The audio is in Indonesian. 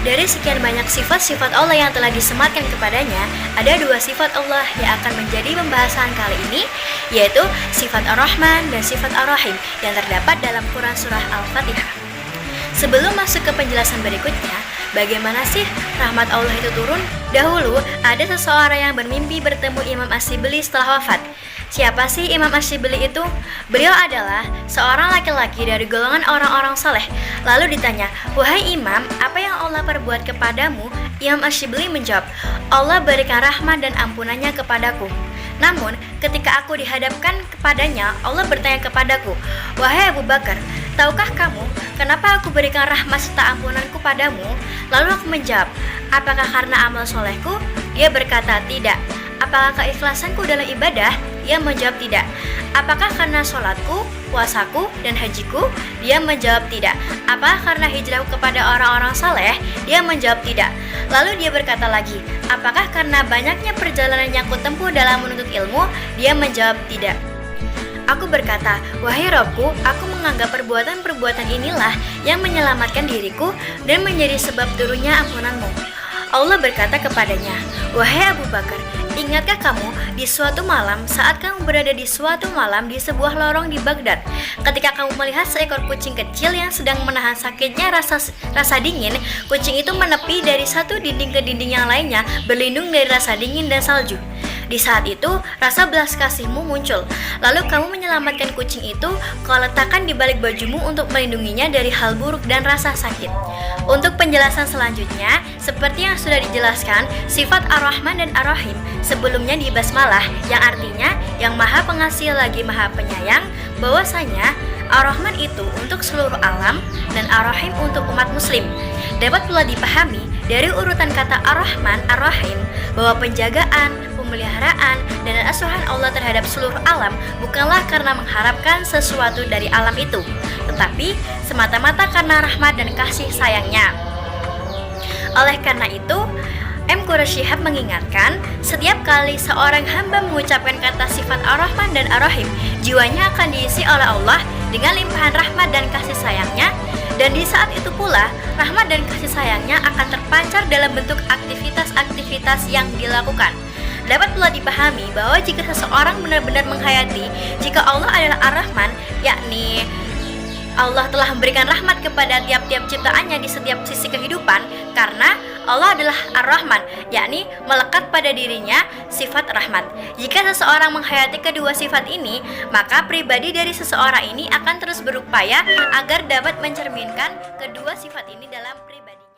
Dari sekian banyak sifat-sifat Allah yang telah disematkan kepadanya, ada dua sifat Allah yang akan menjadi pembahasan kali ini, yaitu sifat Ar-Rahman dan sifat Ar-Rahim yang terdapat dalam Quran Surah Al-Fatihah. Sebelum masuk ke penjelasan berikutnya, bagaimana sih rahmat Allah itu turun? Dahulu, ada seseorang yang bermimpi bertemu Imam Asyibli setelah wafat. Siapa sih Imam Asyibli itu? Beliau adalah seorang laki-laki dari golongan orang-orang saleh. Lalu ditanya, "Wahai Imam, apa yang Allah perbuat kepadamu?" Imam Asyibli menjawab, "Allah berikan rahmat dan ampunannya kepadaku. Namun, ketika aku dihadapkan kepadanya, Allah bertanya kepadaku, 'Wahai Abu Bakar, tahukah kamu kenapa aku berikan rahmat serta ampunanku padamu?' Lalu aku menjawab, 'Apakah karena amal solehku?' Dia berkata, 'Tidak.' 'Apakah keikhlasanku dalam ibadah?' Dia menjawab, 'Tidak.' 'Apakah karena sholatku, puasaku, dan hajiku?' Dia menjawab, 'Tidak.' 'Apakah karena hijrahku kepada orang-orang saleh?' Dia menjawab, 'Tidak.' Lalu dia berkata lagi, 'Apakah karena banyaknya perjalanan yang kutempuh dalam menuntut ilmu?' Dia menjawab, 'Tidak.' Aku berkata, 'Wahai Rabbku, aku menganggap perbuatan-perbuatan inilah yang menyelamatkan diriku dan menjadi sebab turunnya ampunanmu.' Allah berkata kepadanya, 'Wahai Abu Bakar, ingatkah kamu di suatu malam saat kamu berada di suatu malam di sebuah lorong di Baghdad, ketika kamu melihat seekor kucing kecil yang sedang menahan sakitnya rasa dingin? Kucing itu menepi dari satu dinding ke dinding yang lainnya, berlindung dari rasa dingin dan salju. Di saat itu, rasa belas kasihmu muncul. Lalu kamu menyelamatkan kucing itu, kau letakkan di balik bajumu untuk melindunginya dari hal buruk dan rasa sakit.' Untuk penjelasan selanjutnya, seperti yang sudah dijelaskan, sifat Ar-Rahman dan Ar-Rahim sebelumnya di basmalah, yang artinya yang maha pengasih lagi maha penyayang, bahwasanya Ar-Rahman itu untuk seluruh alam dan Ar-Rahim untuk umat muslim. Dapat pula dipahami dari urutan kata Ar-Rahman, Ar-Rahim, bahwa penjagaan, pemeliharaan, dan asuhan Allah terhadap seluruh alam bukanlah karena mengharapkan sesuatu dari alam itu, tetapi semata-mata karena rahmat dan kasih sayangnya. Oleh karena itu, M. Quraish Shihab mengingatkan, setiap kali seorang hamba mengucapkan kata sifat Ar-Rahman dan Ar-Rahim, jiwanya akan diisi oleh Allah dengan limpahan rahmat dan kasih sayangnya, dan di saat itu pula, rahmat dan kasih sayangnya akan terpancar dalam bentuk aktivitas-aktivitas yang dilakukan. Dapat pula dipahami bahwa jika seseorang benar-benar menghayati jika Allah adalah Ar-Rahman, yakni Allah telah memberikan rahmat kepada tiap-tiap ciptaannya di setiap sisi kehidupan, karena Allah adalah Ar-Rahman, yakni melekat pada dirinya sifat rahmat. Jika seseorang menghayati kedua sifat ini, maka pribadi dari seseorang ini akan terus berupaya agar dapat mencerminkan kedua sifat ini dalam pribadinya.